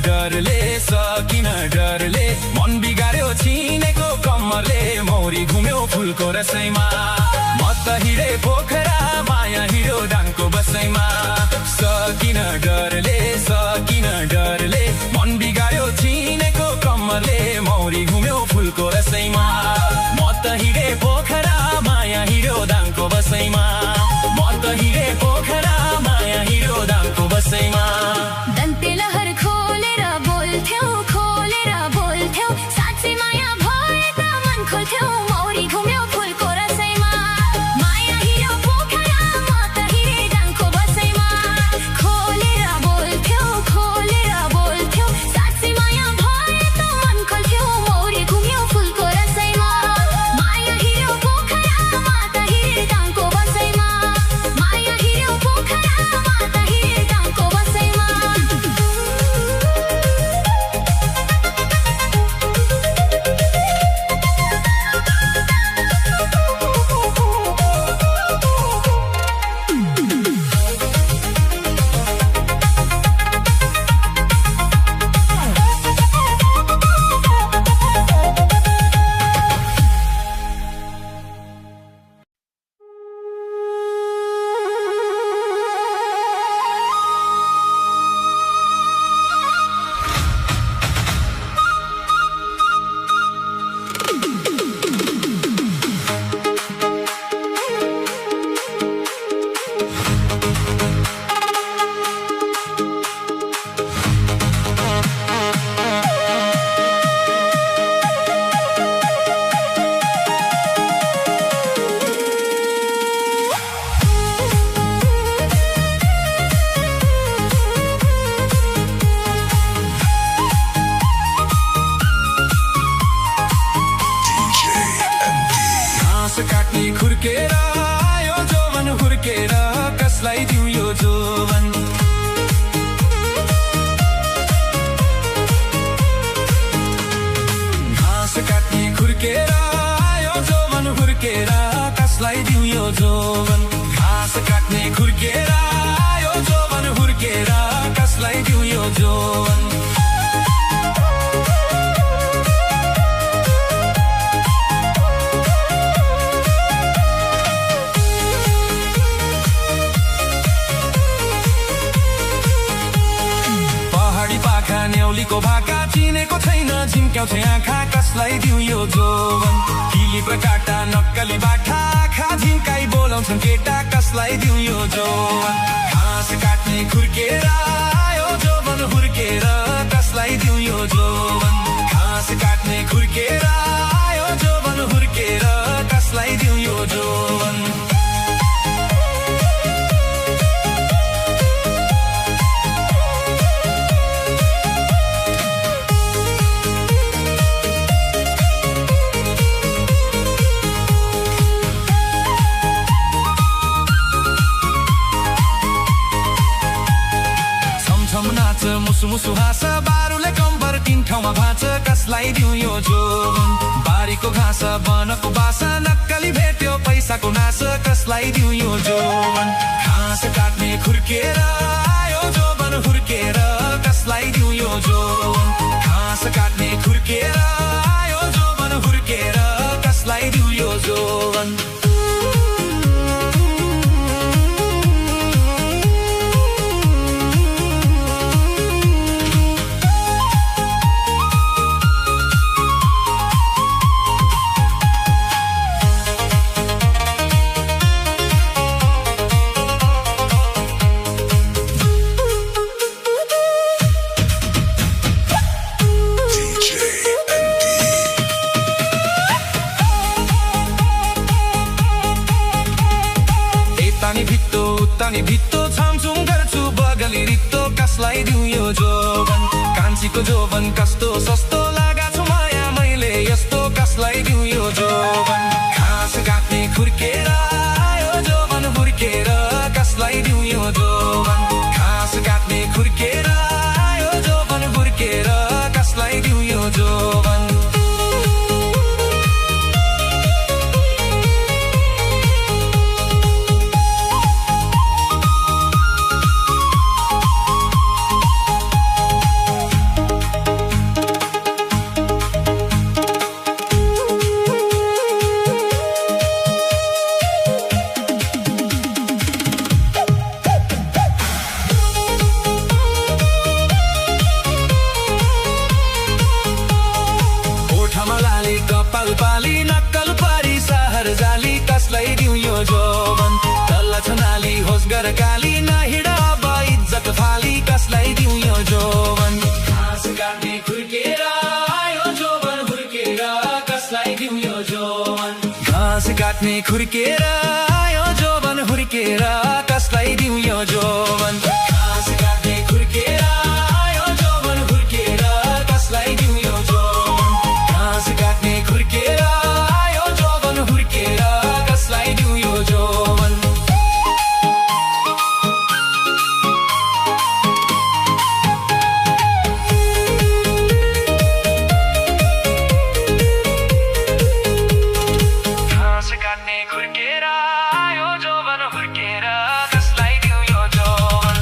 डरले सकिन डरले मन बिगार्यो छिनेको कम्मरले मौरी घुम्यो फुलको रसैमा म त हिँडे पोखरा माया हिँड्यो डाङको बसैमा सकिन डरले मन बिगार्यो छिनेको कम्मरले मौरी घुम्यो फुलको रसैमा म त हिँडे पोखरा माया हिँड्यो डाङको बसैमा म त हिँडे पोखरा माया हिँड्यो डाङको बसैमा दन्ते लहर खोलेर बोल्थ्यौ साँच्चै माया भए त मन खोल्थ्यौ मौरी घुम्यो फुलको रसैमा माया हिँड्यो पोखरा म त हिँडे डाङको बसैमा खोलेर बोल्थ्यौ साँच्चै माया भए त मन खोल्थ्यौ मौरी घुम्यो फुलको रसैमा माया हिँड्यो पोखरा म त हिँडे डाङको बसैमा माया हिँड्यो पोखरा म त हिँडे डाङको बसैमा काट्ने खुर्केर आयो जोवन हुर्केर कसलाई दिउँ यो जोवन घाँस काट्ने खुर्केर आयो जोवन हुर्केर कसलाई दिउँ यो जोवन घाँस काट्ने खुर्केर आयो जोवन हुर्केर कसलाई दिउँ यो जोवन न्याउलीको भाका चिनेको छैन झिम्क्याउँछ आँखा कसलाई दिउँ यो जोवन किली प्रकाटा नक्कली बाठा आँखा झिम्काई बोलाउँछन् केटा कसलाई दिउँ यो जोवन घाँस काट्ने खुर्केर आयो जोवन हुर्केर कसलाई दिउँ यो जोवन घाँस काट्ने खुर्केर आयो जोवन हुर्केर कसलाई दिउँ यो जोवन मुसु मुसु हाँस बारुले कम्बर तीन ठाउँमा भाँच कसलाई दिउँ यो जोवन बारीको घाँस वनको बासा नक्कली भेट्यो पैसाको नास कसलाई दिउँ यो जोवन घाँस काट्ने खुर्केर आयो जोवन हुर्केर कसलाई दिउँ यो जोवन घाँस काट्ने खुर्केर आयो जोवन हुर्केर कसलाई दिउँ यो जोवन तानी भित्तो छामछुम गर्छु बगली रित्तो कसलाई दिउँ यो जोवन कान्छीको जोवन कस्तो सस्तो लगाछु माया मैले यस्तो कसलाई दिउँ यो जोवन घाँस काट्ने खुर्केर आयो जोवन हुर्केर कसलाई दिउँ यो जोवन घाँस काट्ने खुर्केर आयो जोवन हुर्केर कसलाई दिउँ यो जोवन काट्ने खुर्केर आयो जोबन हुर्केर कसलाई दिउँ यो जोबन घाँस काट्ने खुर्केर आयो जोबन हुर्केर कसलाई दिउँ यो जोबन घाँस काट्ने खुर्केर आयो जोबन हुर्केर कसलाई दिउँ यो जोबन खुर्केर आयो जोबन हुर्केर कसलाई दिउँ यो जोबन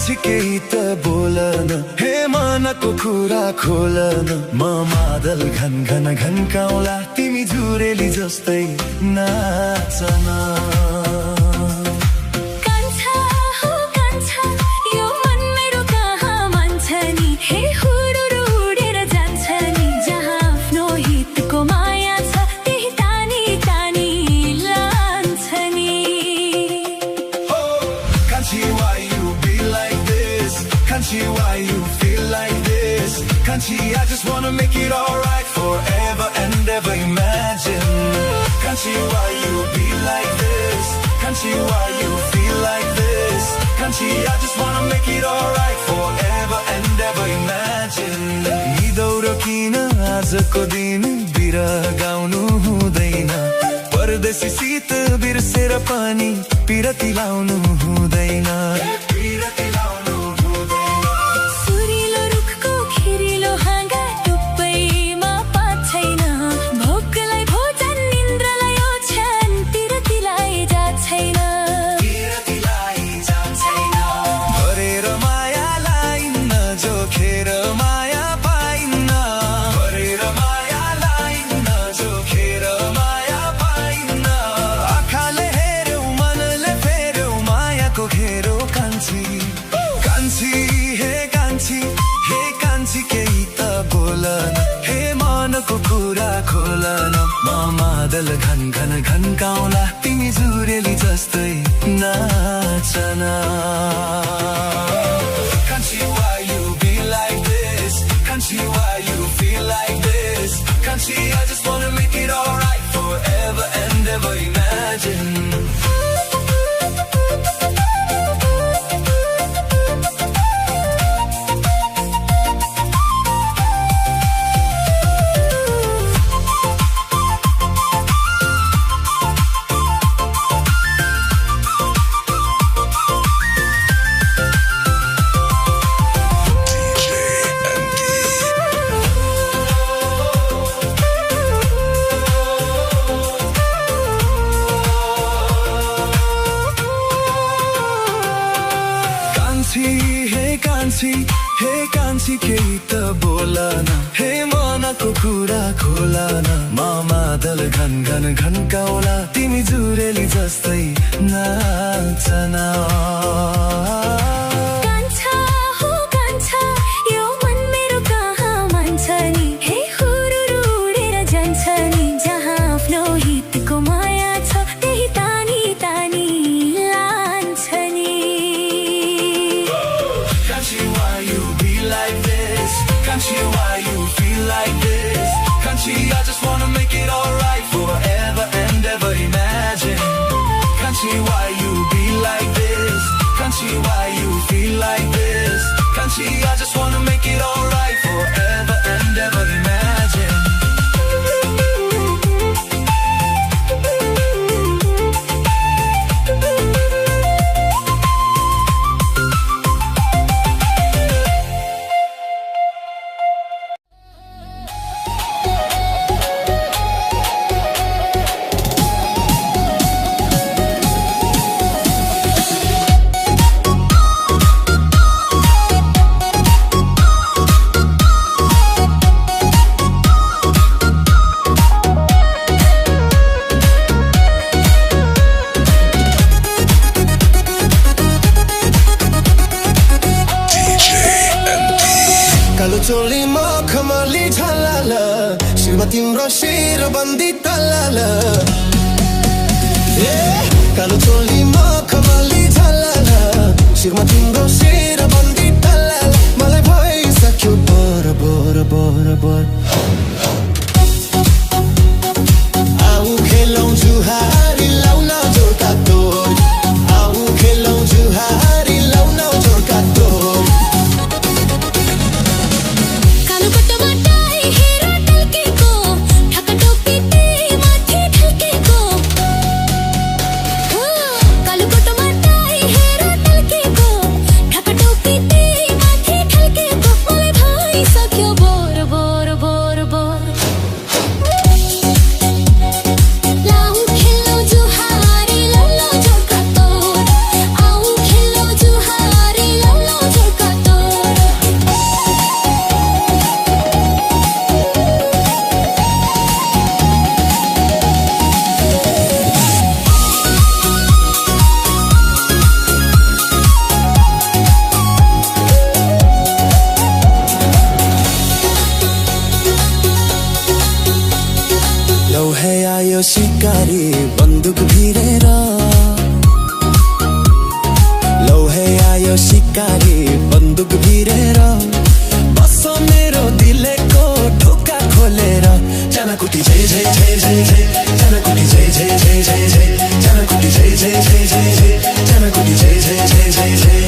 कान्छी केही त बोलन हे मनको कुरा खोलन म मादल घन घन घन्काउला तिमी झुरेली जस्तै नाचन Why you feel like this? Kanchi, I just wanna make it alright forever and ever. Imagine, Kanchi, why you be like this? Kanchi, why you feel like this? Kanchi, I just wanna make it alright forever and ever. Imagine, निदौरो किन आजको दिन बिरह गाउनु हुँदैन परदेशी शीत बिर्सेर पनि पिरती लाउनु हुँदैन मादल घन घन घन्काउला तिमी झुरेली जस्तै नाचन Kanchi, why you be like this? Kanchi, why you feel like this? Kanchi, I just wanna make it alright forever and ever. Imagine हे कान्छी केही त बोलन हे मनको कुरा खोलन म मादल घन घन घन्काउला तिमी झुरेली जस्तै नाचन Kanchi, why you feel like this? Kanchi, I just wanna make it alright forever and ever. Imagine, Kanchi, why you be like this? Kanchi, why you feel like this? Kanchi, I just wanna make it alright forever and ever. Imagine. चोली मखमली झलाल शिरमा तिम्रो शिरबन्दी तलाल कालो चोली मखमली झलाल शिरमा तिम्रो शिरबन्दी तलाल मलाई भइसक्यो बर बर बर बर आऊ खेलौं जुहारी लाउन जोडका तोड आऊ खेलौं जुहारी लाउन जोडका तोड है आयो शिकारी बन्दुक भिरेर लौ है आयो शिकारी बन्दुक भिरेर बस मेरो दिलको ढोका खोलेर जनाकुटी जय जय जय जय जय जनाकुटी जय जय जय जय जय जनाकुटी जय जय जय जय जय जनाकुटी जय जय जय जय जय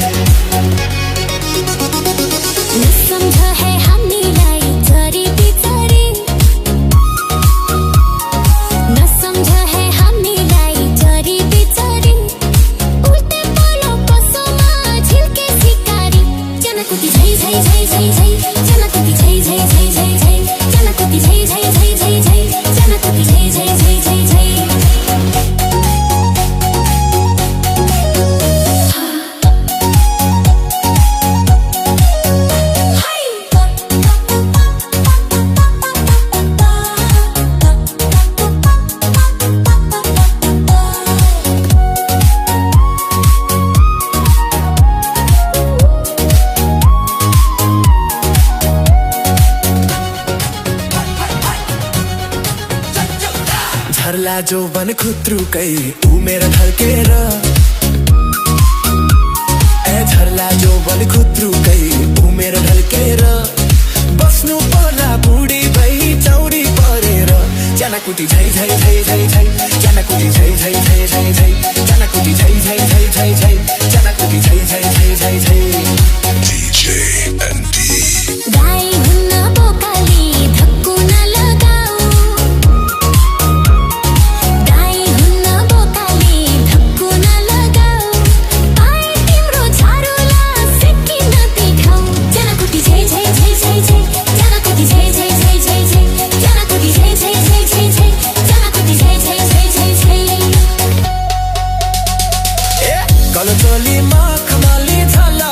न सम्झ है हामीलाई चरी बिचरी न सम्झ है हामीलाई चरी बिचरी उल्टे पलो पसोमा झिल्के शिकारी जनाकुटी जय जय जय जय जय जनाकुटी जय जय जय जय जय जनाकुटी जय जय जय जय जय जनाकुटी जय जय जय जय जय झर्ला जो बन खुत्रुकै उमेर ढल्केर झर्ला जो बन खुत्रुकै उमेर ढल्केर बस्नु पर्ला बुढी भई चौडी परेर जनाकुटी झै झै झै झै झै जनाकुटी झै झै झै झै झै जनाकुटी झै झै झै झै झै जनाकुटी झै झै झै झै झै DJ ND गाई हुन्न बोकाली धक्कु न लगाऊ गाई हुन्न बोकाली धक्कु न लगाऊ पाए तिम्रो झारुला सेकिन देखाऊ जनाकुटी झै झै झै झै झै जनाकुटी झै झै झै झै झै जनाकुटी झै झै झै झै झै जनाकुटी झै झै झै झै झै कलचोली खमाली झला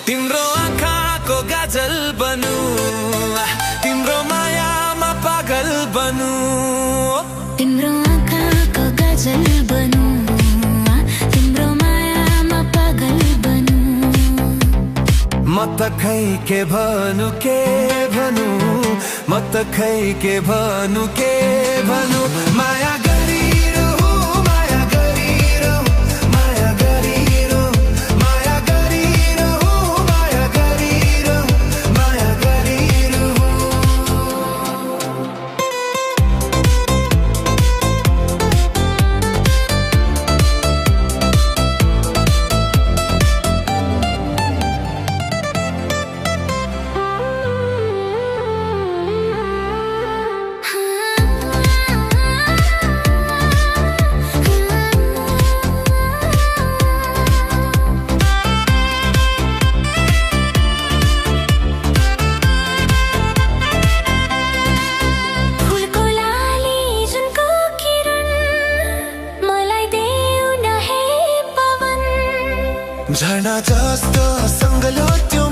तिम्रो आँखाको गाजल बनु, तिम्रो मायामा पागल बनु, तिम्रो आँखाको गाजल बनु, तिम्रो मायामा पागल बनु। म त खै के भनु के भनु, म त खै के भनु के भनु। माया गरिरहु माया गरिरहु माया गरिरहु माया गरिरहु माया गरिरहु माया गरिरहु। फुलको लाली जुनको किरण मलाई देऊ न हे पवन। झर्ना जस्तो सङ्गलो त्यो